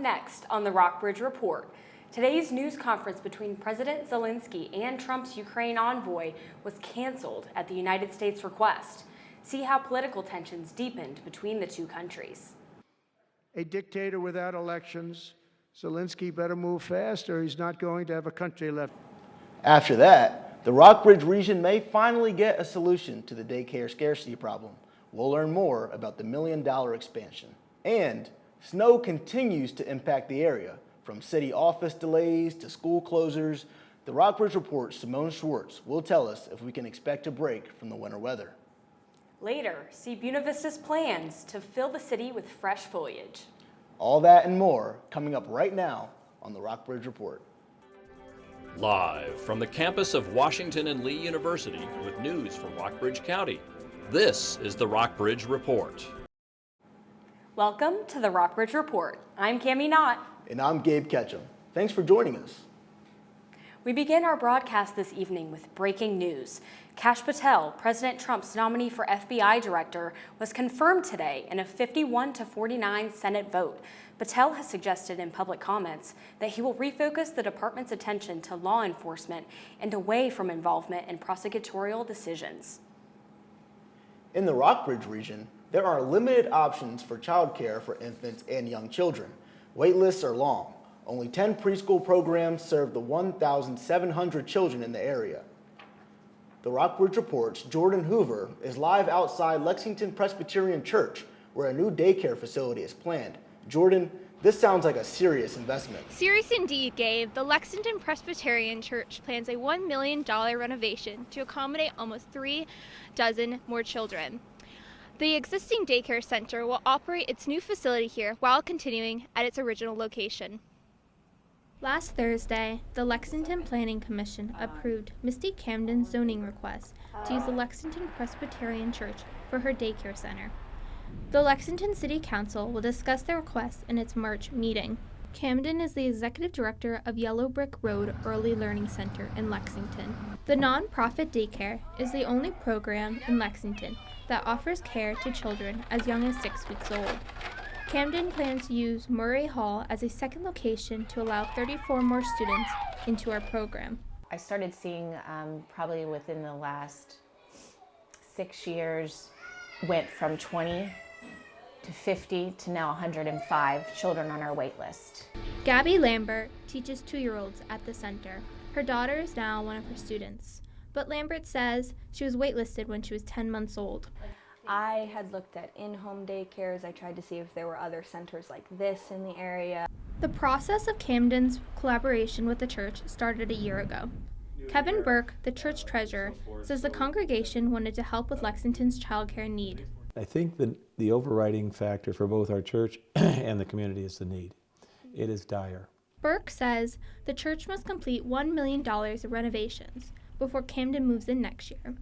next on the Rockbridge Report. Today's news conference between President Zelensky and Trump's Ukraine envoy was canceled at the United States' request. See how political tensions deepened between the two countries. A dictator without elections. Zelensky better move fast or he's not going to have a country left. After that, the Rockbridge region may finally get a solution to the daycare scarcity problem. We'll learn more about the $1 million expansion. And snow continues to impact the area, from city office delays to school closures. The Rockbridge Report's Simone Schwartz will tell us if we can expect a break from the winter weather. Later, see Buena Vista's plans to fill the city with fresh foliage. All that and more coming up right now on the Rockbridge Report. Live from the campus of Washington and Lee University with news from Rockbridge County, this is the Rockbridge Report. Welcome to the Rockbridge Report. I'm Cami Knott. And I'm Gabe Ketchum. Thanks for joining us. We begin our broadcast this evening with breaking news. Kash Patel, President Trump's nominee for FBI director, was confirmed today in a 51-49 Senate vote. Patel has suggested in public comments that he will refocus the department's attention to law enforcement and away from involvement in prosecutorial decisions. In the Rockbridge region, there are limited options for childcare for infants and young children. Wait lists are long. Only 10 preschool programs serve the 1,700 children in the area. The Rockbridge Report's Jordan Hoover is live outside Lexington Presbyterian Church, where a new daycare facility is planned. Jordan, this sounds like a serious investment. Serious indeed, Gabe. The Lexington Presbyterian Church plans a $1 million renovation to accommodate almost 3 dozen more children. The existing daycare center will operate its new facility here while continuing at its original location. Last Thursday, the Lexington Planning Commission approved Misty Camden's zoning request to use the Lexington Presbyterian Church for her daycare center. The Lexington City Council will discuss the request in its March meeting. Camden is the executive director of Yellow Brick Road Early Learning Center in Lexington. The nonprofit daycare is the only program in Lexington that offers care to children as young as 6 weeks old. Camden plans to use Murray Hall as a second location to allow 34 more students into our program. I started seeing probably within the last 6 years, went from 20 to 50 to now 105 children on our wait list. Gabby Lambert teaches 2-year-olds at the center. Her daughter is now one of her students, but Lambert says she was waitlisted when she was 10 months old. I had looked at in-home daycares. I tried to see if there were other centers like this in the area. The process of Camden's collaboration with the church started a year ago. Kevin Burke, the church treasurer, says the congregation wanted to help with Lexington's childcare need. I think that the overriding factor for both our church and the community is the need. It is dire. Burke says the church must complete $1 million of renovations before Camden moves in next year.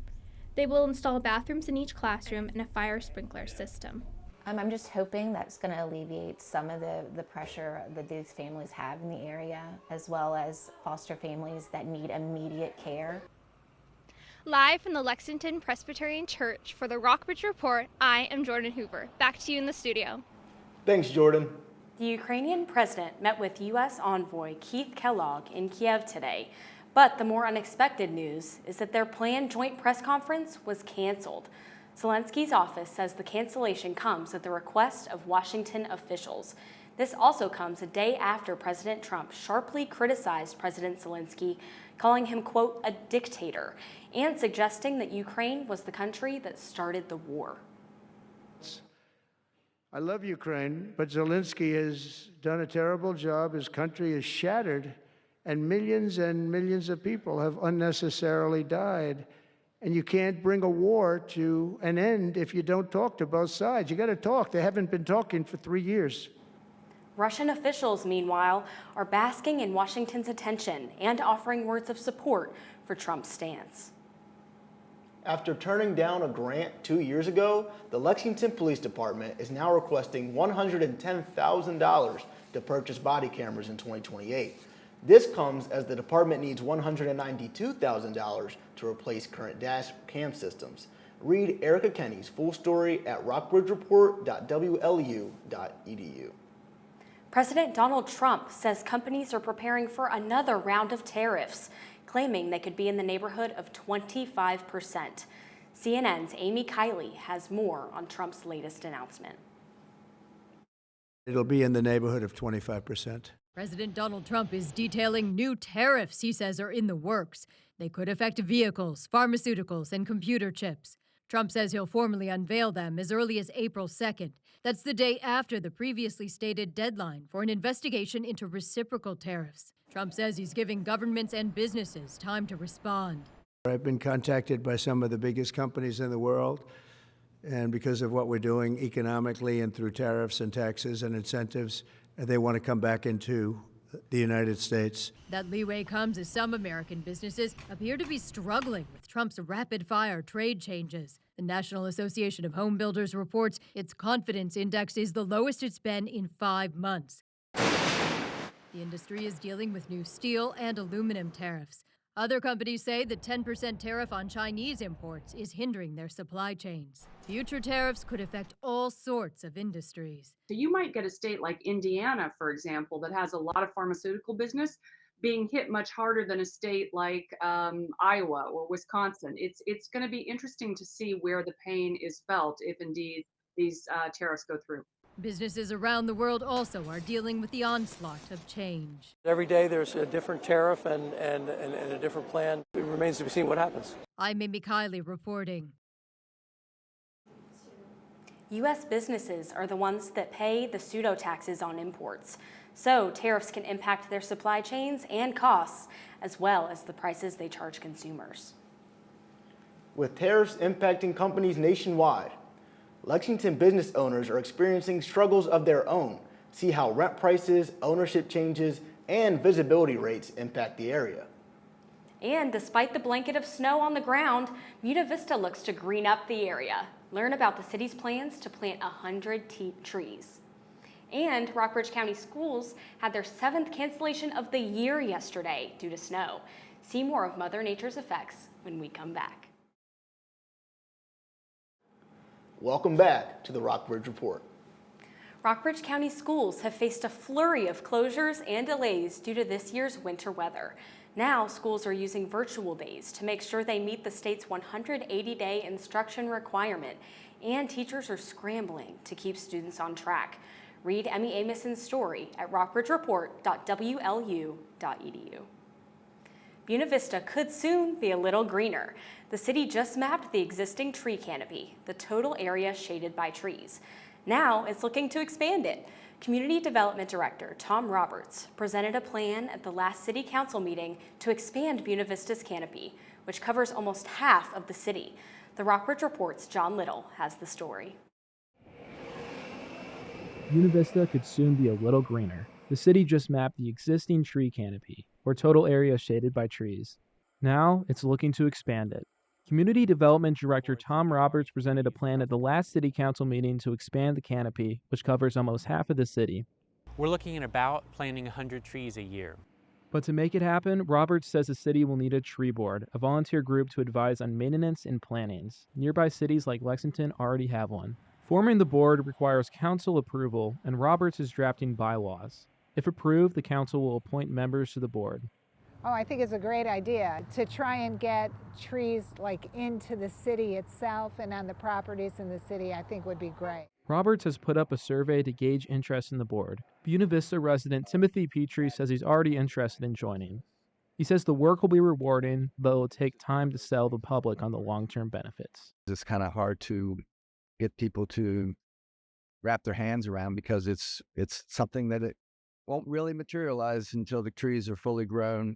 They will install bathrooms in each classroom and a fire sprinkler system. I'm just hoping that's going to alleviate some of the pressure that these families have in the area, as well as foster families that need immediate care. Live from the Lexington Presbyterian Church for the Rockbridge Report, I am Jordan Hoover. Back to you in the studio. Thanks, Jordan. The Ukrainian president met with U.S. envoy Keith Kellogg in Kiev today. But the more unexpected news is that their planned joint press conference was canceled. Zelensky's office says the cancellation comes at the request of Washington officials. This also comes a day after President Trump sharply criticized President Zelensky, calling him, quote, a dictator, and suggesting that Ukraine was the country that started the war. I love Ukraine, but Zelensky has done a terrible job. His country is shattered, and millions of people have unnecessarily died. And you can't bring a war to an end if you don't talk to both sides. You got to talk. They haven't been talking for 3 years. Russian officials, meanwhile, are basking in Washington's attention and offering words of support for Trump's stance. After turning down a grant 2 years ago, the Lexington Police Department is now requesting $110,000 to purchase body cameras in 2028. This comes as the department needs $192,000 to replace current dash cam systems. Read Erica Kenny's full story at rockbridgereport.wlu.edu. President Donald Trump says companies are preparing for another round of tariffs, claiming they could be in the neighborhood of 25%. CNN's Amy Kiley has more on Trump's latest announcement. It'll be in the neighborhood of 25%. President Donald Trump is detailing new tariffs he says are in the works. They could affect vehicles, pharmaceuticals, and computer chips. Trump says he'll formally unveil them as early as April 2nd. That's the day after the previously stated deadline for an investigation into reciprocal tariffs. Trump says he's giving governments and businesses time to respond. I've been contacted by some of the biggest companies in the world, and because of what we're doing economically and through tariffs and taxes and incentives, they want to come back into the United States. That leeway comes as some American businesses appear to be struggling with Trump's rapid-fire trade changes. The National Association of Home Builders reports its confidence index is the lowest it's been in 5 months. The industry is dealing with new steel and aluminum tariffs. Other companies say the 10% tariff on Chinese imports is hindering their supply chains. Future tariffs could affect all sorts of industries. So you might get a state like Indiana, for example, that has a lot of pharmaceutical business being hit much harder than a state like Iowa or Wisconsin. It's going to be interesting to see where the pain is felt if indeed these tariffs go through. Businesses around the world also are dealing with the onslaught of change. Every day there's a different tariff and a different plan. It remains to be seen what happens. I'm Amy Kiley reporting. U.S. businesses are the ones that pay the pseudo taxes on imports. So tariffs can impact their supply chains and costs, as well as the prices they charge consumers. With tariffs impacting companies nationwide, Lexington business owners are experiencing struggles of their own. See how rent prices, ownership changes, and visibility rates impact the area. And despite the blanket of snow on the ground, Buena Vista looks to green up the area. Learn about the city's plans to plant 100 trees. And Rockbridge County Schools had their 7th cancellation of the year yesterday due to snow. See more of Mother Nature's effects when we come back. Welcome back to the Rockbridge Report. Rockbridge County Schools have faced a flurry of closures and delays due to this year's winter weather. Now, schools are using virtual days to make sure they meet the state's 180-day instruction requirement, and teachers are scrambling to keep students on track. Read Emmy Amoson's story at rockbridgereport.wlu.edu. Buena Vista could soon be a little greener. The city just mapped the existing tree canopy, the total area shaded by trees. Now it's looking to expand it. Community Development Director Tom Roberts presented a plan at the last City Council meeting to expand Buena Vista's canopy, which covers almost half of the city. The Rockbridge Report's John Little has the story. Buena Vista could soon be a little greener. The city just mapped the existing tree canopy, or total area shaded by trees. Now it's looking to expand it. Community Development Director Tom Roberts presented a plan at the last City Council meeting to expand the canopy, which covers almost half of the city. We're looking at about planting 100 trees a year. But to make it happen, Roberts says the city will need a tree board, a volunteer group to advise on maintenance and plantings. Nearby cities like Lexington already have one. Forming the board requires council approval, and Roberts is drafting bylaws. If approved, the council will appoint members to the board. Oh, I think it's a great idea to try and get trees like into the city itself and on the properties in the city. I think would be great. Roberts has put up a survey to gauge interest in the board. Buena Vista resident Timothy Petrie says he's already interested in joining. He says the work will be rewarding, but it will take time to sell the public on the long-term benefits. It's kind of hard to get people to wrap their hands around because it's something that it won't really materialize until the trees are fully grown.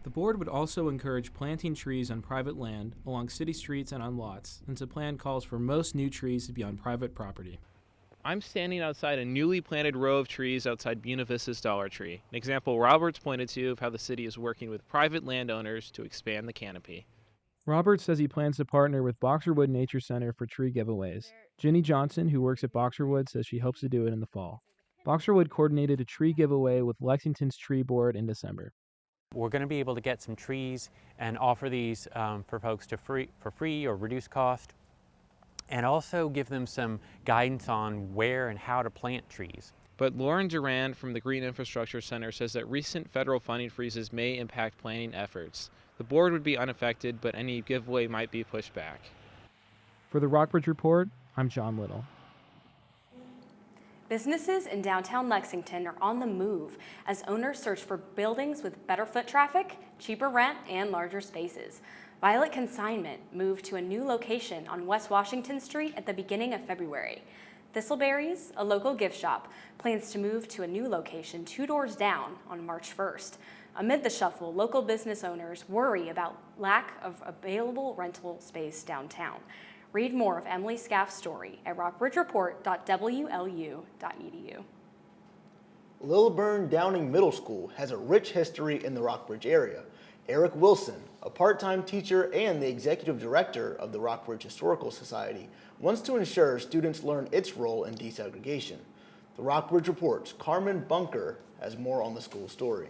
The board would also encourage planting trees on private land, along city streets and on lots, since the plan calls for most new trees to be on private property. I'm standing outside a newly planted row of trees outside Buena Vista's Dollar Tree, an example Roberts pointed to of how the city is working with private landowners to expand the canopy. Roberts says he plans to partner with Boxerwood Nature Center for tree giveaways. Ginny Johnson, who works at Boxerwood, says she hopes to do it in the fall. Boxerwood coordinated a tree giveaway with Lexington's Tree Board in December. We're going to be able to get some trees and offer these for folks for free or reduced cost, and also give them some guidance on where and how to plant trees. But Lauren Durand from the Green Infrastructure Center says that recent federal funding freezes may impact planning efforts. The board would be unaffected, but any giveaway might be pushed back. For the Rockbridge Report, I'm John Little. Businesses in downtown Lexington are on the move as owners search for buildings with better foot traffic, cheaper rent, and larger spaces. Violet Consignment moved to a new location on West Washington Street at the beginning of February. Thistleberries, a local gift shop, plans to move to a new location 2 doors down on March 1st. Amid the shuffle, local business owners worry about lack of available rental space downtown. Read more of Emily Scaff's story at rockbridgereport.wlu.edu. Lilburn Downing Middle School has a rich history in the Rockbridge area. Eric Wilson, a part-time teacher and the executive director of the Rockbridge Historical Society, wants to ensure students learn its role in desegregation. The Rockbridge Report's Carmen Bunker has more on the school story.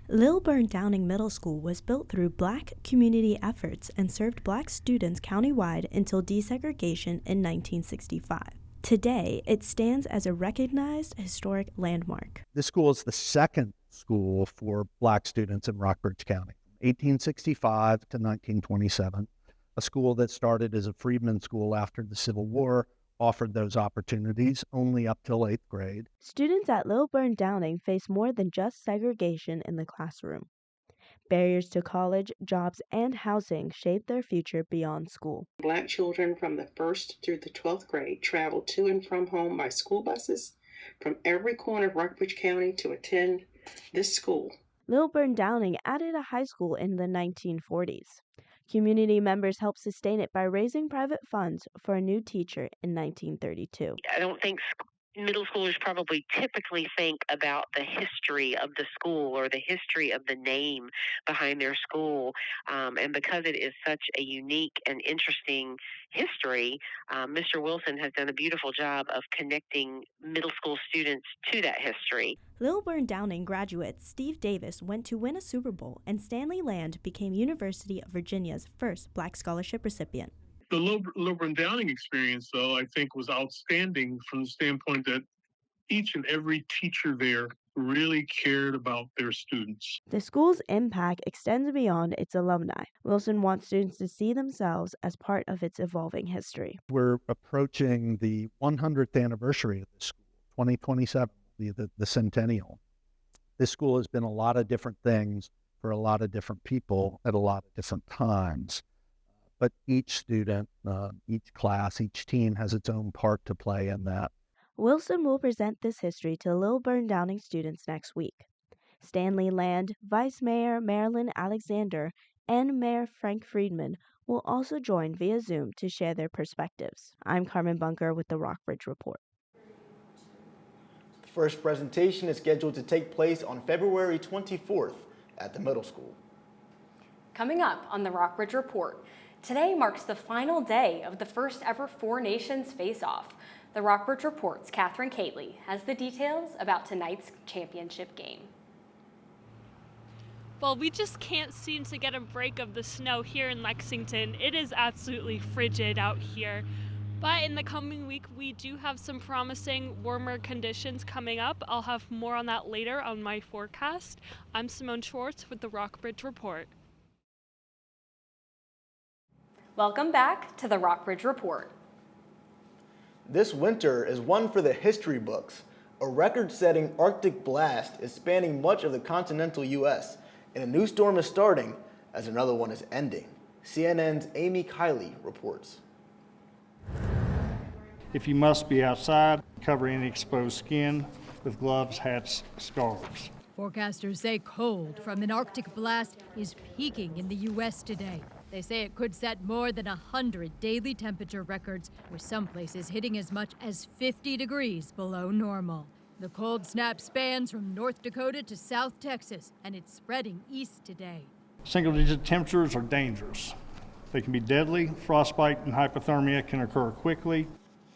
Lilburn Downing Middle School was built through Black community efforts and served Black students countywide until desegregation in 1965. Today, it stands as a recognized historic landmark. This school is the second school for Black students in Rockbridge County, 1865 to 1927, a school that started as a freedmen's school after the Civil War, offered those opportunities only up till 8th grade. Students at Lilburn Downing face more than just segregation in the classroom. Barriers to college, jobs, and housing shape their future beyond school. Black children from the 1st through the 12th grade travel to and from home by school buses from every corner of Rockbridge County to attend this school. Lilburn Downing added a high school in the 1940s. Community members helped sustain it by raising private funds for a new teacher in 1932. I don't think middle schoolers probably typically think about the history of the school or the history of the name behind their school. And because it is such a unique and interesting history, Mr. Wilson has done a beautiful job of connecting middle school students to that history. Lilburn Downing graduate Steve Davis went to win a Super Bowl, and Stanley Land became University of Virginia's first Black scholarship recipient. The Lilburn Downing experience, though, I think was outstanding from the standpoint that each and every teacher there really cared about their students. The school's impact extends beyond its alumni. Wilson wants students to see themselves as part of its evolving history. We're approaching the 100th anniversary of this school, 2027, the centennial. This school has been a lot of different things for a lot of different people at a lot of different times. But each student, each class, each team has its own part to play in that. Wilson will present this history to Lilburn Downing students next week. Stanley Land, Vice Mayor Marilyn Alexander, and Mayor Frank Friedman will also join via Zoom to share their perspectives. I'm Carmen Bunker with the Rockbridge Report. The first presentation is scheduled to take place on February 24th at the middle school. Coming up on the Rockbridge Report, today marks the final day of the first ever Four Nations face-off. The Rockbridge Report's Catherine Catley has the details about tonight's championship game. Well, we just can't seem to get a break of the snow here in Lexington. It is absolutely frigid out here. But in the coming week, we do have some promising warmer conditions coming up. I'll have more on that later on my forecast. I'm Simone Schwartz with the Rockbridge Report. Welcome back to the Rockbridge Report. This winter is one for the history books. A record-setting Arctic blast is spanning much of the continental U.S., and a new storm is starting as another one is ending. CNN's Amy Kiley reports. If you must be outside, cover any exposed skin with gloves, hats, scarves. Forecasters say cold from an Arctic blast is peaking in the U.S. today. They say it could set more than 100 daily temperature records, with some places hitting as much as 50 degrees below normal. The cold snap spans from North Dakota to South Texas, and it's spreading east today. Single-digit temperatures are dangerous. They can be deadly. Frostbite and hypothermia can occur quickly.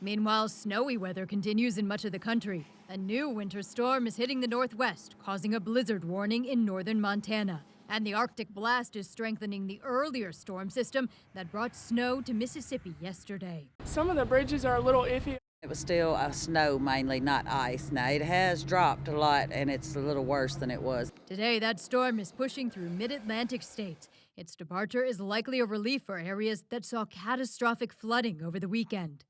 Meanwhile, snowy weather continues in much of the country. A new winter storm is hitting the Northwest, causing a blizzard warning in northern Montana. And the Arctic blast is strengthening the earlier storm system that brought snow to Mississippi yesterday. Some of the bridges are a little iffy. It was still snow mainly, not ice. Now it has dropped a lot and it's a little worse than it was. Today, that storm is pushing through mid-Atlantic states. Its departure is likely a relief for areas that saw catastrophic flooding over the weekend.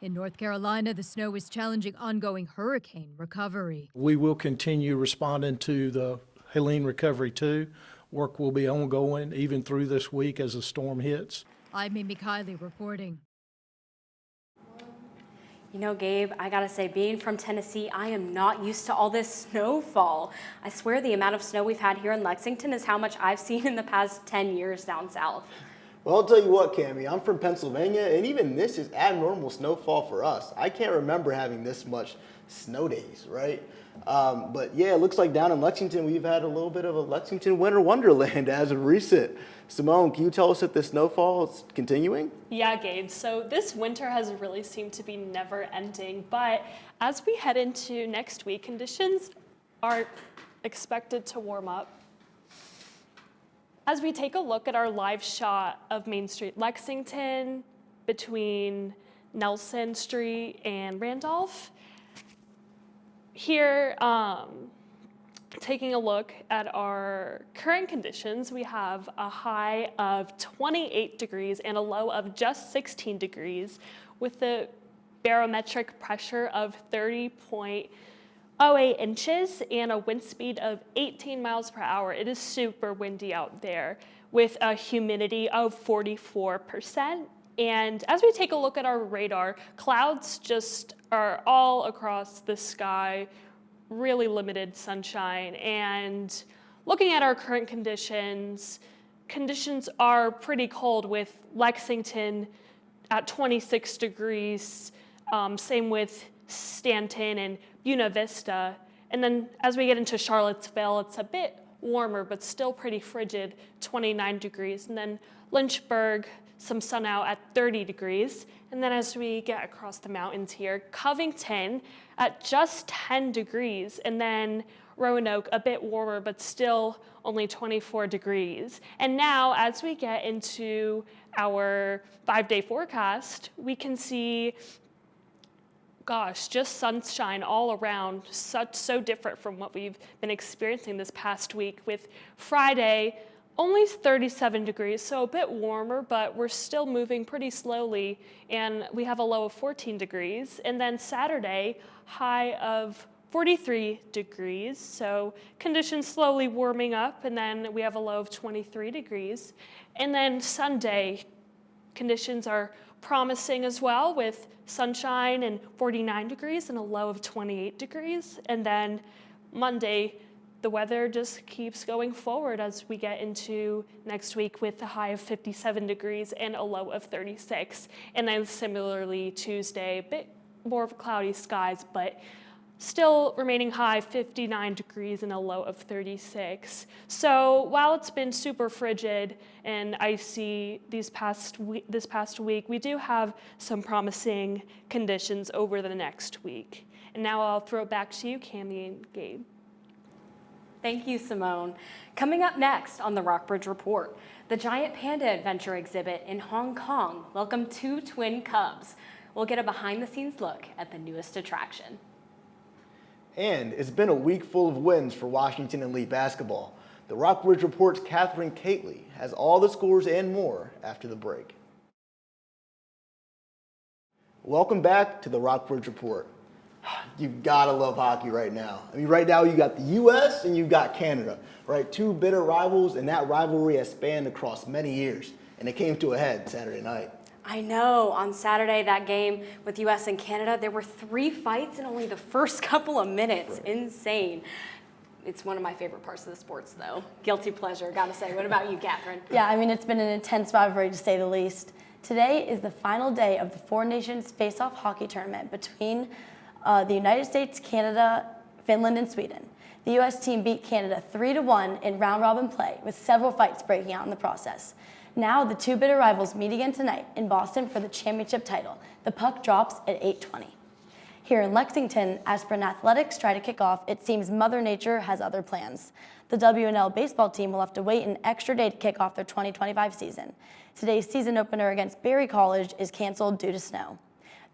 In North Carolina, the snow is challenging ongoing hurricane recovery. We will continue responding to the Helene Recovery 2. Work will be ongoing even through this week as the storm hits. I'm Amy Kiley reporting. You know, Gabe, I gotta say, being from Tennessee, I am not used to all this snowfall. I swear the amount of snow we've had here in Lexington is how much I've seen in the past 10 years down south. Well, I'll tell you what, Cammie, I'm from Pennsylvania, and even this is abnormal snowfall for us. I can't remember having this much snow days, right? But yeah, it looks like down in Lexington, we've had a little bit of a Lexington winter wonderland as of recent. Simone, can you tell us if the snowfall is continuing? Yeah, Gabe. So this winter has really seemed to be never ending, but as we head into next week, conditions are expected to warm up. As we take a look at our live shot of Main Street, Lexington, between Nelson Street and Randolph, here, taking a look at our current conditions, we have a high of 28 degrees and a low of just 16 degrees with the barometric pressure of 30.08 inches and a wind speed of 18 miles per hour. It is super windy out there with a humidity of 44%. And as we take a look at our radar, clouds just are all across the sky, really limited sunshine. And looking at our current conditions, conditions are pretty cold with Lexington at 26 degrees, same with Stanton and Buena Vista. And then as we get into Charlottesville, it's a bit warmer, but still pretty frigid, 29 degrees. And then Lynchburg, some sun out at 30 degrees. And then as we get across the mountains here, Covington at just 10 degrees. And then Roanoke, a bit warmer, but still only 24 degrees. And now as we get into our 5-day forecast, we can see, gosh, just sunshine all around, so different from what we've been experiencing this past week, with Friday only 37 degrees, so a bit warmer, but we're still moving pretty slowly, and we have a low of 14 degrees. And then Saturday, high of 43 degrees, so conditions slowly warming up, and then we have a low of 23 degrees. And then Sunday, conditions are promising as well, with sunshine and 49 degrees and a low of 28 degrees. And then Monday, the weather just keeps going forward as we get into next week with a high of 57 degrees and a low of 36. And then similarly Tuesday, a bit more of cloudy skies, but still remaining high, 59 degrees and a low of 36. So while it's been super frigid and icy this past week, we do have some promising conditions over the next week. And now I'll throw it back to you, Cammie and Gabe. Thank you, Simone. Coming up next on the Rockbridge Report, the Giant Panda Adventure exhibit in Hong Kong welcomed 2 twin cubs. We'll get a behind-the-scenes look at the newest attraction. And it's been a week full of wins for Washington Elite basketball. The Rockbridge Report's Catherine Cately has all the scores and more after the break. Welcome back to the Rockbridge Report. You've gotta love hockey right now. I mean, right now you got the US and you've got Canada, right? 2 bitter rivals, and that rivalry has spanned across many years, and it came to a head Saturday night. I know, on Saturday, that game with US and Canada, there were 3 fights in only the first couple of minutes. Right. Insane. It's one of my favorite parts of the sports, though. Guilty pleasure, gotta say. What about you, Catherine? Yeah, I mean, it's been an intense rivalry, to say the least. Today is the final day of the 4 Nations Face-Off Hockey Tournament between the United States, Canada, Finland, and Sweden. The U.S. team beat Canada 3-1 in round-robin play, with several fights breaking out in the process. Now, the 2 bitter rivals meet again tonight in Boston for the championship title. The puck drops at 8:20. Here in Lexington, as Spring Athletics try to kick off, it seems Mother Nature has other plans. The WNL baseball team will have to wait an extra day to kick off their 2025 season. Today's season opener against Berry College is canceled due to snow.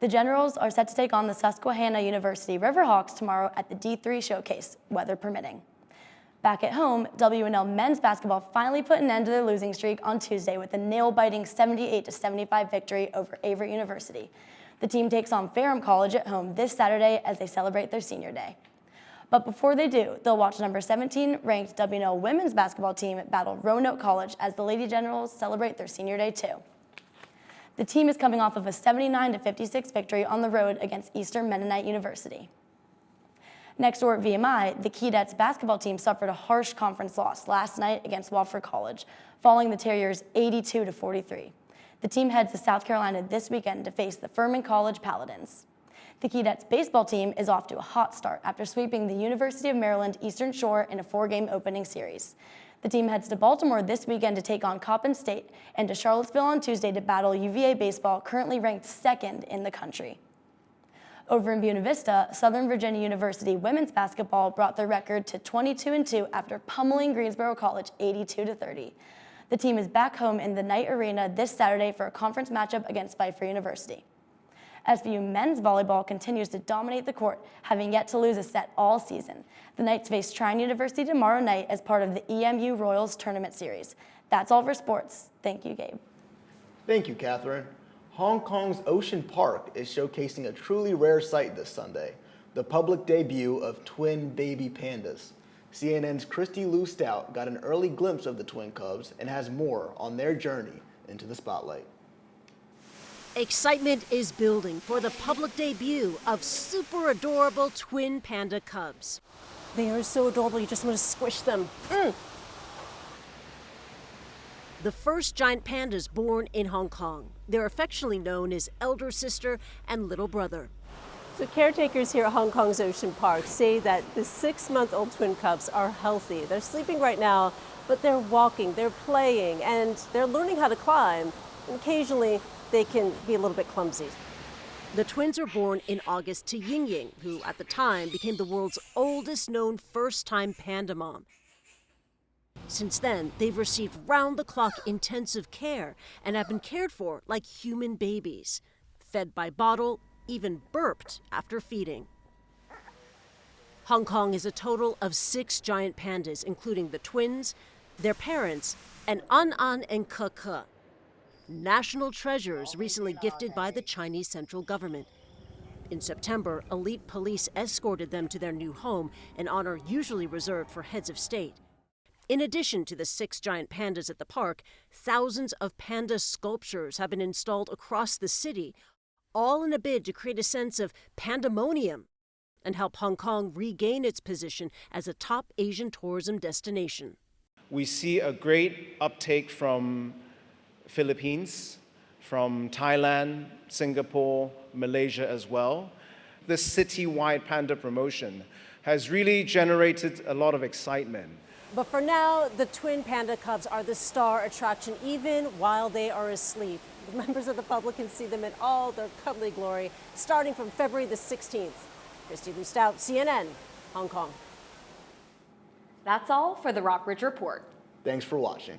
The Generals are set to take on the Susquehanna University Riverhawks tomorrow at the D3 Showcase, weather permitting. Back at home, W&L men's basketball finally put an end to their losing streak on Tuesday with a nail-biting 78-75 victory over Avery University. The team takes on Ferrum College at home this Saturday as they celebrate their senior day. But before they do, they'll watch number 17 ranked W&L women's basketball team battle Roanoke College as the Lady Generals celebrate their senior day too. The team is coming off of a 79-56 victory on the road against Eastern Mennonite University. Next door at VMI, the Keydets basketball team suffered a harsh conference loss last night against Wofford College, falling the Terriers 82-43. The team heads to South Carolina this weekend to face the Furman College Paladins. The Keydets baseball team is off to a hot start after sweeping the University of Maryland Eastern Shore in a 4-game opening series. The team heads to Baltimore this weekend to take on Coppin State and to Charlottesville on Tuesday to battle UVA baseball, currently ranked 2nd in the country. Over in Buena Vista, Southern Virginia University women's basketball brought their record to 22-2 after pummeling Greensboro College 82-30. The team is back home in the Knight Arena this Saturday for a conference matchup against Pfeiffer University. SVU men's volleyball continues to dominate the court, having yet to lose a set all season. The Knights face Trine University tomorrow night as part of the EMU Royals Tournament Series. That's all for sports. Thank you, Gabe. Thank you, Catherine. Hong Kong's Ocean Park is showcasing a truly rare sight this Sunday, the public debut of twin baby pandas. CNN's Christy Lou Stout got an early glimpse of the twin cubs and has more on their journey into the spotlight. Excitement is building for the public debut of super adorable twin panda cubs. They are so adorable, you just want to squish them. The first giant pandas born in Hong Kong. They're affectionately known as elder sister and little brother. So caretakers here at Hong Kong's Ocean Park say that the 6-month-old twin cubs are healthy. They're sleeping right now, but they're walking, they're playing, and they're learning how to climb. And occasionally, they can be a little bit clumsy. The twins were born in August to Ying Ying, who at the time became the world's oldest known first-time panda mom. Since then, they've received round-the-clock intensive care and have been cared for like human babies, fed by bottle, even burped after feeding. Hong Kong is a total of 6 giant pandas, including the twins, their parents, and An and Ke, national treasures recently gifted by the Chinese central government. In September, elite police escorted them to their new home, an honor usually reserved for heads of state. In addition to the 6 giant pandas at the park, thousands of panda sculptures have been installed across the city, all in a bid to create a sense of pandemonium and help Hong Kong regain its position as a top Asian tourism destination. We see a great uptake from Philippines, from Thailand, Singapore, Malaysia as well. This citywide panda promotion has really generated a lot of excitement. But for now, the twin panda cubs are the star attraction, even while they are asleep. The members of the public can see them in all their cuddly glory, starting from February the 16th. Christy Lou Stout, CNN, Hong Kong. That's all for the Rockbridge Report. Thanks for watching.